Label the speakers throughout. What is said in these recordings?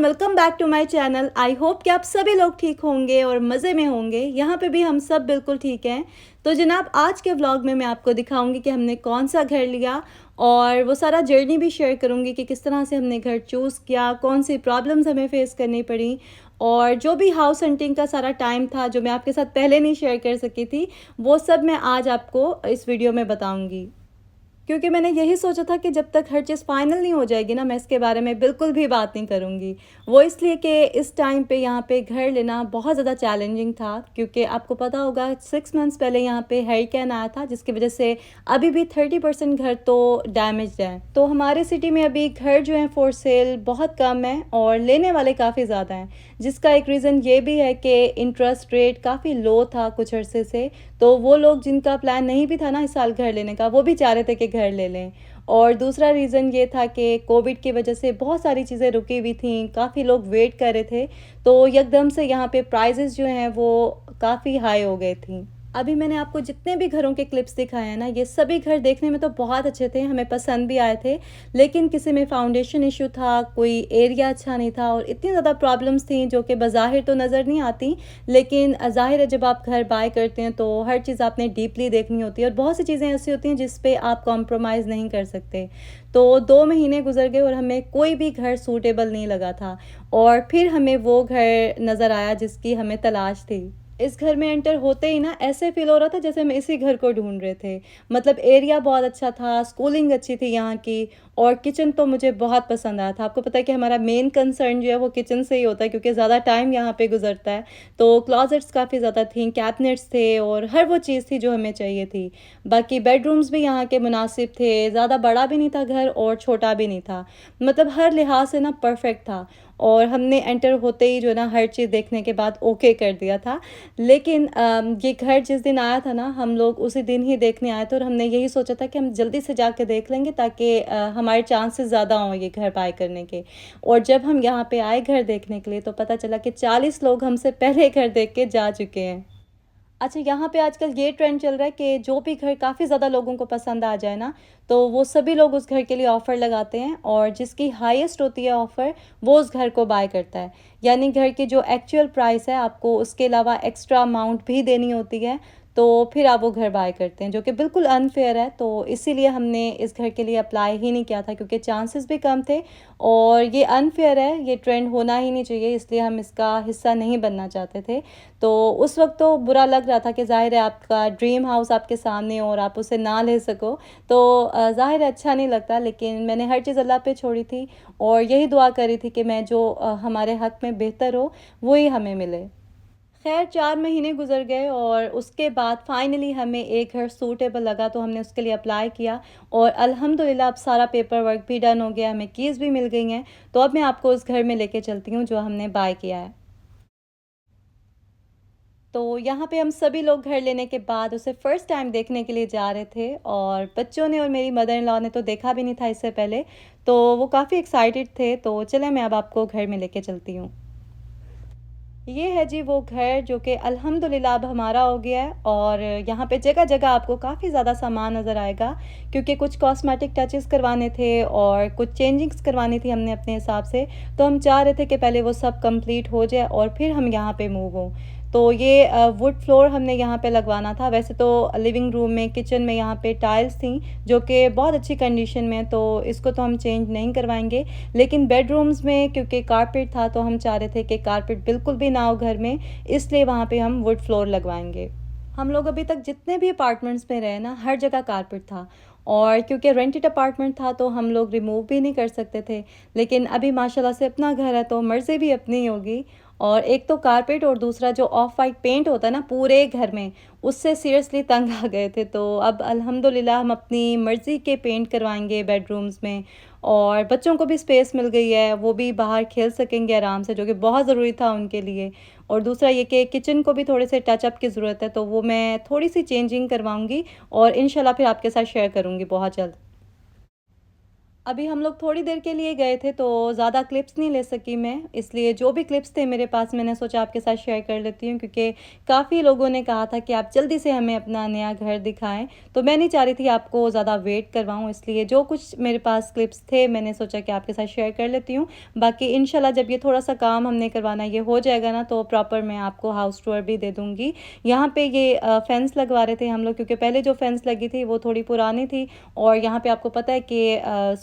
Speaker 1: Welcome back to my channel. I hope कि आप सभी लोग ठीक होंगे और मज़े में होंगे। यहाँ पे भी हम सब बिल्कुल ठीक हैं। तो जनाब, आज के व्लॉग में मैं आपको दिखाऊंगी कि हमने कौन सा घर लिया और वो सारा जर्नी भी शेयर करूंगी कि किस तरह से हमने घर चूज़ किया, कौन सी प्रॉब्लम्स हमें फेस करनी पड़ी और जो भी हाउस हंटिंग का सारा टाइम था जो मैं आपके साथ पहले नहीं शेयर कर सकी थी, वो सब मैं आज आपको इस वीडियो में बताऊँगी। क्योंकि मैंने यही सोचा था कि जब तक हर चीज़ फाइनल नहीं हो जाएगी ना, मैं इसके बारे में बिल्कुल भी बात नहीं करूँगी। वो इसलिए कि इस टाइम पे यहाँ पे घर लेना बहुत ज़्यादा चैलेंजिंग था, क्योंकि आपको पता होगा 6 मंथ्स पहले यहाँ पे हरिकेन आया था, जिसकी वजह से अभी भी 30% घर तो डैमेज हैं। तो हमारे सिटी में अभी घर जो हैं फॉर सेल बहुत कम है और लेने वाले काफ़ी ज़्यादा हैं, जिसका एक रीज़न ये भी है कि इंटरेस्ट रेट काफ़ी लो था कुछ अरसे से। तो वो लोग जिनका प्लान नहीं भी था ना इस साल घर लेने का, वो भी चाह रहे थे कि घर ले लें। और दूसरा रीज़न ये था कि कोविड की वजह से बहुत सारी चीज़ें रुकी हुई थी, काफ़ी लोग वेट कर रहे थे, तो एकदम से यहाँ पे प्राइजेज़ जो हैं वो काफ़ी हाई हो गए थी। अभी मैंने आपको जितने भी घरों के क्लिप्स दिखाए हैं ना, ये सभी घर देखने में तो बहुत अच्छे थे, हमें पसंद भी आए थे, लेकिन किसी में फाउंडेशन इशू था, कोई एरिया अच्छा नहीं था और इतनी ज़्यादा प्रॉब्लम्स थी जो कि बज़ाहिर तो नज़र नहीं आती, लेकिन ज़ाहिर है जब आप घर बाय करते हैं तो हर चीज़ आपने डीपली देखनी होती है और बहुत सी चीज़ें ऐसी होती हैं जिस पे आप कॉम्प्रोमाइज़ नहीं कर सकते। तो 2 महीने गुजर गए और हमें कोई भी घर सूटेबल नहीं लगा था और फिर हमें वो घर नज़र आया जिसकी हमें तलाश थी। इस घर में एंटर होते ही ना ऐसे फ़ील हो रहा था जैसे हम इसी घर को ढूँढ रहे थे। मतलब एरिया बहुत अच्छा था, स्कूलिंग अच्छी थी यहाँ की और किचन तो मुझे बहुत पसंद आया था। आपको पता है कि हमारा मेन कंसर्न जो है वो किचन से ही होता है, क्योंकि ज़्यादा टाइम यहाँ पे गुज़रता है। तो क्लॉज़ेट्स काफ़ी ज़्यादा थीं, कैबिनेट्स थे और हर वो चीज़ थी जो हमें चाहिए थी। बाकी बेडरूम्स भी यहाँ के मुनासिब थे, ज़्यादा बड़ा भी नहीं था घर और छोटा भी नहीं था। मतलब हर लिहाज से ना परफ़ेक्ट था और हमने एंटर होते ही जो है ना हर चीज़ देखने के बाद ओके कर दिया था। लेकिन ये घर जिस दिन आया था ना, हम लोग उसी दिन ही देखने आए थे और हमने यही सोचा था कि हम जल्दी से जाके देख लेंगे ताकि हमारे चांसेस ज़्यादा हों ये घर बाय करने के। और जब हम यहाँ पे आए घर देखने के लिए तो पता चला कि 40 लोग हमसे पहले घर देख के जा चुके हैं। अच्छा, यहाँ पे आजकल ये ट्रेंड चल रहा है कि जो भी घर काफ़ी ज़्यादा लोगों को पसंद आ जाए ना, तो वो सभी लोग उस घर के लिए ऑफ़र लगाते हैं और जिसकी हाईएस्ट होती है ऑफ़र, वो उस घर को बाय करता है। यानी घर की जो एक्चुअल प्राइस है, आपको उसके अलावा एक्स्ट्रा अमाउंट भी देनी होती है, तो फिर आप वो घर बाय करते हैं, जो कि बिल्कुल अनफ़ेयर है। तो इसीलिए हमने इस घर के लिए अप्लाई ही नहीं किया था, क्योंकि चांसेस भी कम थे और ये अनफ़ेयर है, ये ट्रेंड होना ही नहीं चाहिए, इसलिए हम इसका हिस्सा नहीं बनना चाहते थे। तो उस वक़्त तो बुरा लग रहा था कि ज़ाहिर है आपका ड्रीम हाउस आपके सामने हो और आप उसे ना ले सको, तो ज़ाहिर है अच्छा नहीं लगता। लेकिन मैंने हर चीज़ अल्लाह पे छोड़ी थी और यही दुआ करी थी कि मैं जो हमारे हक़ में बेहतर हो, वही हमें मिले। ख़ैर 4 महीने गुज़र गए और उसके बाद फ़ाइनली हमें एक घर सूटेबल लगा, तो हमने उसके लिए अप्लाई किया और अल्हम्दुलिल्लाह अब सारा पेपर वर्क भी डन हो गया, हमें कीज़ भी मिल गई हैं। तो अब मैं आपको उस घर में लेके चलती हूँ जो हमने बाय किया है। तो यहाँ पे हम सभी लोग घर लेने के बाद उसे फ़र्स्ट टाइम देखने के लिए जा रहे थे और बच्चों ने और मेरी मदर इन लॉ ने तो देखा भी नहीं था इससे पहले, तो वो काफ़ी एक्साइटेड थे। तो चलें मैं अब आपको घर में लेके चलती हूँ। ये है जी वो घर जो कि अल्हम्दुलिल्लाह अब हमारा हो गया है और यहाँ पे जगह-जगह आपको काफ़ी ज़्यादा सामान नज़र आएगा, क्योंकि कुछ कॉस्मेटिक टचेस करवाने थे और कुछ चेंजिंग्स करवानी थी हमने अपने हिसाब से। तो हम चाह रहे थे कि पहले वो सब कंप्लीट हो जाए और फिर हम यहाँ पे मूव हों। तो ये वुड फ्लोर हमने यहाँ पे लगवाना था। वैसे तो लिविंग रूम में, किचन में यहाँ पे टाइल्स थी जो कि बहुत अच्छी कंडीशन में है, तो इसको तो हम चेंज नहीं करवाएँगे। लेकिन बेडरूम्स में क्योंकि कारपेट था, तो हम चाह रहे थे कि कारपेट बिल्कुल भी ना हो घर में, इसलिए वहाँ पे हम वुड फ्लोर लगवाएँगे। हम लोग अभी तक जितने भी अपार्टमेंट्स में रहे ना, हर जगह कारपेट था और क्योंकि रेंटेड अपार्टमेंट था तो हम लोग रिमूव भी नहीं कर सकते थे। लेकिन अभी माशाल्लाह से अपना घर है तो मर्ज़ी भी अपनी ही होगी। और एक तो कारपेट और दूसरा जो ऑफ वाइट पेंट होता है ना पूरे घर में, उससे सीरियसली तंग आ गए थे। तो अब अल्हम्दुलिल्लाह हम अपनी मर्ज़ी के पेंट करवाएँगे बेडरूम्स में और बच्चों को भी स्पेस मिल गई है, वो भी बाहर खेल सकेंगे आराम से, जो कि बहुत ज़रूरी था उनके लिए। और दूसरा ये कि किचन को भी थोड़े से टचअप की ज़रूरत है, तो वो मैं थोड़ी-सी चेंजिंग करवाऊँगी और इंशाल्लाह फिर आपके साथ शेयर करूँगी बहुत जल्द। अभी हम लोग थोड़ी देर के लिए गए थे, तो ज़्यादा क्लिप्स नहीं ले सकी मैं, इसलिए जो भी क्लिप्स थे मेरे पास मैंने सोचा आपके साथ शेयर कर लेती हूँ, क्योंकि काफ़ी लोगों ने कहा था कि आप जल्दी से हमें अपना नया घर दिखाएं। तो मैं नहीं चाह रही थी आपको ज़्यादा वेट करवाऊँ, इसलिए जो कुछ मेरे पास क्लिप्स थे मैंने सोचा कि आपके साथ शेयर कर लेती हूँ। बाकी इंशाल्लाह जब ये थोड़ा सा काम हमने करवाना ये हो जाएगा ना, तो प्रॉपर मैं आपको हाउस टूर भी दे दूँगी। यहाँ पे ये फेंस लगवा रहे थे हम लोग, क्योंकि पहले जो फेंस लगी थी वो थोड़ी पुरानी थी, और यहाँ पे आपको पता है कि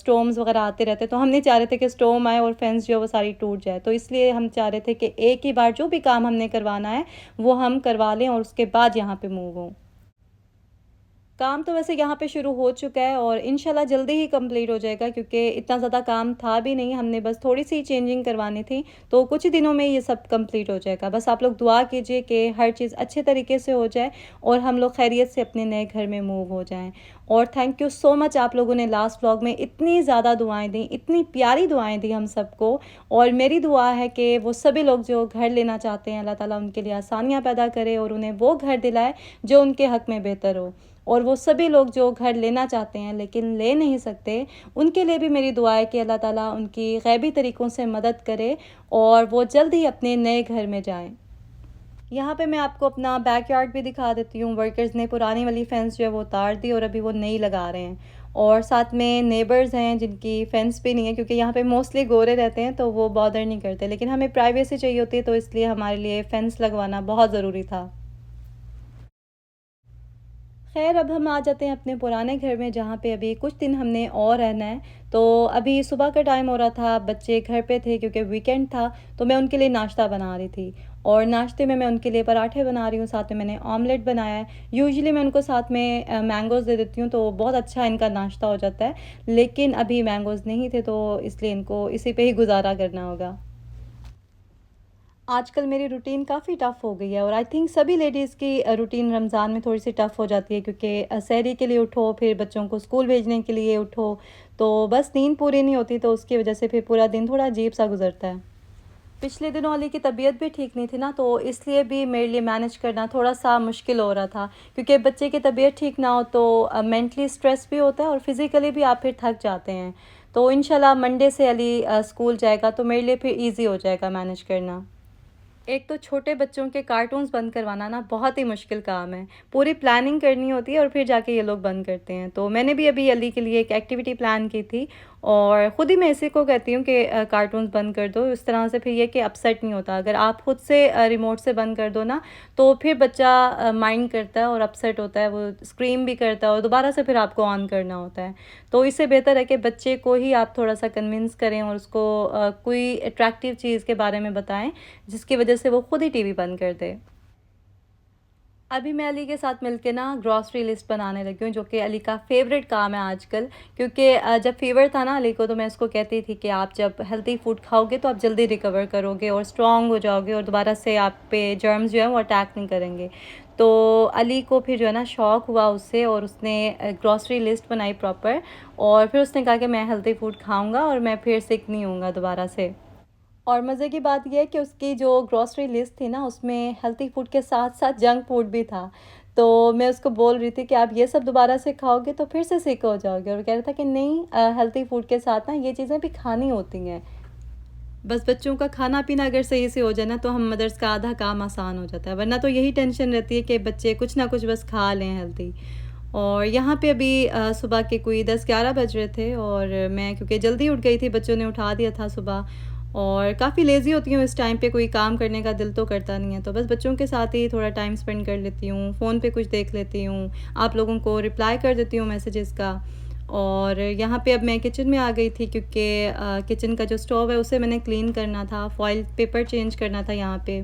Speaker 1: स्टॉर्म्स वगैरह आते रहते हैं, तो हम नहीं चाह रहे थे कि स्टॉर्म आए और फेंस जो है वो सारी टूट जाए। तो इसलिए हम चाह रहे थे कि एक ही बार जो भी काम हमने करवाना है वो हम करवा लें और उसके बाद यहाँ पे मूव हों। काम तो वैसे यहाँ पे शुरू हो चुका है और इंशाल्लाह जल्दी ही कंप्लीट हो जाएगा, क्योंकि इतना ज़्यादा काम था भी नहीं, हमने बस थोड़ी सी चेंजिंग करवानी थी, तो कुछ ही दिनों में ये सब कंप्लीट हो जाएगा। बस आप लोग दुआ कीजिए कि हर चीज़ अच्छे तरीके से हो जाए और हम लोग खैरियत से अपने नए घर में मूव हो जाएं। और थैंक यू सो मच, आप लोगों ने लास्ट व्लॉग में इतनी ज़्यादा दुआएं दी, इतनी प्यारी दुआएं दी हम सबको। और मेरी दुआ है कि वो सभी लोग जो घर लेना चाहते हैं, अल्लाह ताला उनके लिए आसानियाँ पैदा करे और उन्हें वो घर दिलाए जो उनके हक़ में बेहतर हो। और वो सभी लोग जो घर लेना चाहते हैं लेकिन ले नहीं सकते, उनके लिए भी मेरी दुआ है कि अल्लाह ताला उनकी गैबी तरीक़ों से मदद करे और वो जल्द ही अपने नए घर में जाएं। यहाँ पे मैं आपको अपना बैकयार्ड भी दिखा देती हूँ। वर्कर्स ने पुरानी वाली फेंस जो है वो उतार दी और अभी वो नई लगा रहे हैं। और साथ में नेबर्स हैं जिनकी फेंस भी नहीं है, क्योंकि यहाँ पे मोस्टली गोरे रहते हैं तो वो बॉदर नहीं करते, लेकिन हमें प्राइवेसी चाहिए होती है, तो इसलिए हमारे लिए फेंस लगवाना बहुत ज़रूरी था। खैर अब हम आ जाते हैं अपने पुराने घर में, जहाँ पे अभी कुछ दिन हमने और रहना है। तो अभी सुबह का टाइम हो रहा था, बच्चे घर पे थे क्योंकि वीकेंड था, तो मैं उनके लिए नाश्ता बना रही थी। और नाश्ते में मैं उनके लिए पराठे बना रही हूँ, साथ में मैंने ऑमलेट बनाया है। यूजुअली मैं उनको साथ में मैंगोज़ दे देती हूँ, तो बहुत अच्छा इनका नाश्ता हो जाता है। लेकिन अभी मैंगोज़ नहीं थे, तो इसलिए इनको इसी पे ही गुज़ारा करना होगा। आजकल मेरी रूटीन काफ़ी टफ़ हो गई है और आई थिंक सभी लेडीज़ की रूटीन रमज़ान में थोड़ी सी टफ़ हो जाती है, क्योंकि सहरी के लिए उठो, फिर बच्चों को स्कूल भेजने के लिए उठो, तो बस नींद पूरी नहीं होती, तो उसकी वजह से फिर पूरा दिन थोड़ा अजीब सा गुजरता है। पिछले दिनों अली की तबीयत भी ठीक नहीं थी ना, तो इसलिए भी मेरे लिए मैनेज करना थोड़ा सा मुश्किल हो रहा था, क्योंकि बच्चे की तबीयत ठीक ना हो तो मेंटली स्ट्रेस भी होता है और फिज़िकली भी आप फिर थक जाते हैं। तो इंशाल्लाह मंडे से अली स्कूल जाएगा, तो मेरे लिए फिर ईज़ी हो जाएगा मैनेज करना। एक तो छोटे बच्चों के कार्टून्स बंद करवाना ना बहुत ही मुश्किल काम है। पूरी प्लानिंग करनी होती है और फिर जाके ये लोग बंद करते हैं। तो मैंने भी अभी अली के लिए एक एक्टिविटी प्लान की थी और ख़ुद ही मैं इसी को कहती हूँ कि कार्टून्स बंद कर दो। इस तरह से फिर ये कि अपसेट नहीं होता। अगर आप खुद से रिमोट से बंद कर दो ना, तो फिर बच्चा माइंड करता है और अपसेट होता है, वो स्क्रीम भी करता है और दोबारा से फिर आपको ऑन करना होता है। तो इससे बेहतर है कि बच्चे को ही आप थोड़ा सा कन्विंस करें और उसको कोई अट्रैक्टिव चीज़ के बारे में बताएं, जिसकी वजह से वो खुद ही टीवी बंद कर दे। अभी मैं अली के साथ मिलके ना ग्रॉसरी लिस्ट बनाने लगी हूँ, जो कि अली का फेवरेट काम है आजकल, क्योंकि जब फीवर था ना अली को, तो मैं उसको कहती थी कि आप जब हेल्दी फूड खाओगे तो आप जल्दी रिकवर करोगे और स्ट्रॉन्ग हो जाओगे और दोबारा से आप पे जर्म्स जो हैं वो अटैक नहीं करेंगे। तो अली को फिर जो है ना शौक़ हुआ उससे, और उसने ग्रॉसरी लिस्ट बनाई प्रॉपर, और फिर उसने कहा कि मैं हेल्दी फूड खाऊँगा और मैं फिर सिक नहीं होऊंगा दोबारा से। और मज़े की बात ये है कि उसकी जो ग्रॉसरी लिस्ट थी ना, उसमें हेल्थी फूड के साथ-साथ जंक फूड भी था। तो मैं उसको बोल रही थी कि आप ये सब दोबारा से खाओगे तो फिर से सिक हो जाओगे, और कह रहा था कि नहीं, हेल्थी फूड के साथ ना ये चीज़ें भी खानी होती हैं। बस बच्चों का खाना-पीना अगर सही से हो जाए ना, तो हम मदर्स का आधा काम आसान हो जाता है, वरना तो यही टेंशन रहती है कि बच्चे कुछ ना कुछ बस खा लें हेल्थी। और यहाँ पे अभी सुबह के कोई 10-11 बज रहे थे और मैं क्योंकि जल्दी उठ गई थी, बच्चों ने उठा दिया था सुबह, और काफ़ी लेज़ी होती हूँ इस टाइम पे, कोई काम करने का दिल तो करता नहीं है, तो बस बच्चों के साथ ही थोड़ा टाइम स्पेंड कर लेती हूँ, फ़ोन पे कुछ देख लेती हूँ, आप लोगों को रिप्लाई कर देती हूँ मैसेजेस का। और यहाँ पे अब मैं किचन में आ गई थी, क्योंकि किचन का जो स्टोव है उसे मैंने क्लीन करना था, फॉइल पेपर चेंज करना था यहाँ पे।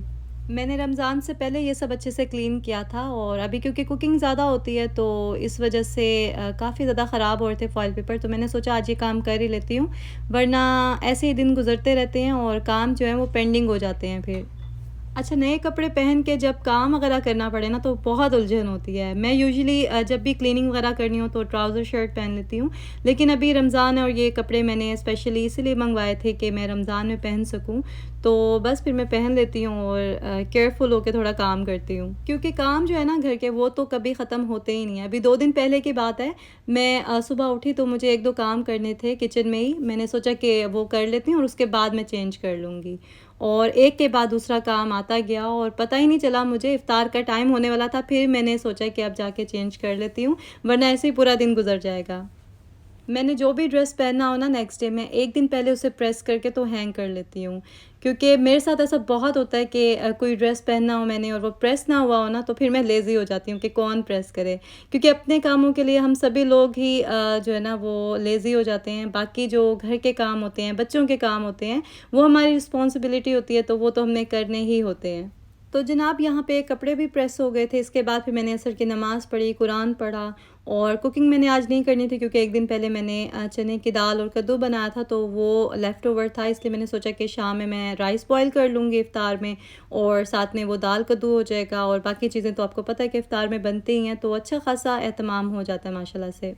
Speaker 1: मैंने रमज़ान से पहले ये सब अच्छे से क्लीन किया था, और अभी क्योंकि कुकिंग ज़्यादा होती है तो इस वजह से काफ़ी ज़्यादा ख़राब हो रहे थे फॉइल पेपर, तो मैंने सोचा आज ये काम कर ही लेती हूँ, वरना ऐसे ही दिन गुज़रते रहते हैं और काम जो है वो पेंडिंग हो जाते हैं फिर। अच्छा, नए कपड़े पहन के जब काम वगैरह करना पड़े ना तो बहुत उलझन होती है। मैं यूजुअली जब भी क्लीनिंग वगैरह करनी हो तो ट्राउज़र शर्ट पहन लेती हूँ। लेकिन अभी रमज़ान है और ये कपड़े मैंने स्पेशली इसीलिए मँगवाए थे कि मैं रमज़ान में पहन सकूँ। तो बस फिर मैं पहन लेती हूँ और केयरफुल होके थोड़ा काम करती हूँ। क्योंकि काम जो है ना घर के वो तो कभी ख़त्म होते ही नहीं है। अभी 2 दिन पहले की बात है, मैं सुबह उठी तो मुझे 1-2 काम करने थे किचन में ही। मैंने सोचा कि वो कर लेती हूँ और उसके बाद मैं चेंज कर लूँगी। और एक के बाद दूसरा काम आता गया और पता ही नहीं चला मुझे इफ़्तार का टाइम होने वाला था, फिर मैंने सोचा कि अब जाके चेंज कर लेती हूँ, वरना ऐसे ही पूरा दिन गुज़र जाएगा। मैंने जो भी ड्रेस पहनना हो ना नेक्स्ट डे मैं 1 दिन पहले उसे प्रेस करके तो हैंग कर लेती हूँ। क्योंकि मेरे साथ ऐसा बहुत होता है कि कोई ड्रेस पहनना हो मैंने और वो प्रेस ना हुआ हो ना तो फिर मैं लेज़ी हो जाती हूँ कि कौन प्रेस करे। क्योंकि अपने कामों के लिए हम सभी लोग ही जो है ना वो लेज़ी हो जाते हैं। बाकी जो घर के काम होते हैं, बच्चों के काम होते हैं, वो हमारी रिस्पॉन्सिबिलिटी होती है तो वो तो हमने करने ही होते हैं। तो जनाब यहाँ पे कपड़े भी प्रेस हो गए थे, इसके बाद फिर मैंने असर की नमाज़ पढ़ी, कुरान पढ़ा और कुकिंग मैंने आज नहीं करनी थी क्योंकि एक दिन पहले मैंने चने की दाल और कद्दू बनाया था तो वो लेफ़्ट ओवर था, इसलिए मैंने सोचा कि शाम में मैं राइस बॉयल कर लूँगी इफ़्तार में और साथ में वो दाल कद्दू हो जाएगा और बाकी चीज़ें तो आपको पता है कि इफ़्तार में बनती ही हैं, तो अच्छा ख़ासा एहतमाम हो जाता है माशाल्लाह से।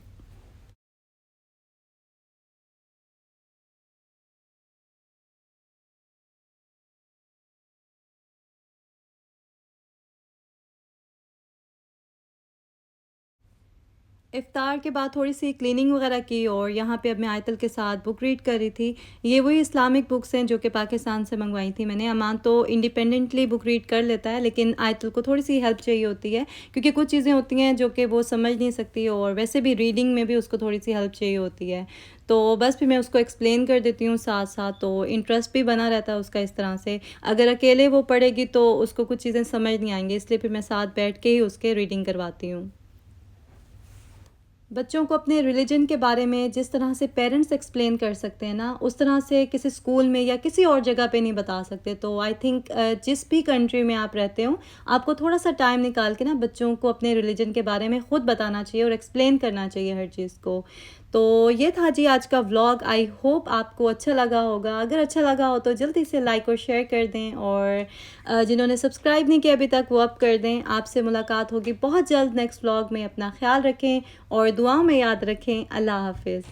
Speaker 1: इफ़्तार के बाद थोड़ी-सी क्लीनिंग वगैरह की और यहाँ पे अब मैं आयतल के साथ बुक रीड कर रही थी। ये वही इस्लामिक बुक्स हैं जो कि पाकिस्तान से मँगवाई थी मैंने। अमान तो इंडिपेंडेंटली बुक रीड कर लेता है लेकिन आयतल को थोड़ी-सी हेल्प चाहिए होती है क्योंकि कुछ चीज़ें होती हैं जो कि वो समझ नहीं सकती और वैसे भी रीडिंग में भी उसको थोड़ी-सी हेल्प चाहिए होती है। तो बस फिर मैं उसको एक्सप्लेन कर देती हूँ साथ-साथ तो इंटरेस्ट भी बना रहता है उसका इस तरह से। अगर अकेले वो पढ़ेगी तो उसको कुछ चीज़ें समझ नहीं आएँगी इसलिए फिर मैं साथ बैठ के ही उसके रीडिंग करवाती हूँ। बच्चों को अपने रिलीजन के बारे में जिस तरह से पेरेंट्स एक्सप्लेन कर सकते हैं ना, उस तरह से किसी स्कूल में या किसी और जगह पे नहीं बता सकते। तो आई थिंक जिस भी कंट्री में आप रहते हो, आपको थोड़ा-सा टाइम निकाल के ना बच्चों को अपने रिलीजन के बारे में खुद बताना चाहिए और एक्सप्लेन करना चाहिए हर चीज़ को। तो ये था जी आज का व्लॉग। आई होप आपको अच्छा लगा होगा। अगर अच्छा लगा हो तो जल्दी से लाइक और शेयर कर दें और जिन्होंने सब्सक्राइब नहीं किया अभी तक वो अब कर दें। आपसे मुलाकात होगी बहुत जल्द नेक्स्ट व्लॉग में। अपना ख़्याल रखें और दुआओं में याद रखें। अल्लाह हाफ़िज़।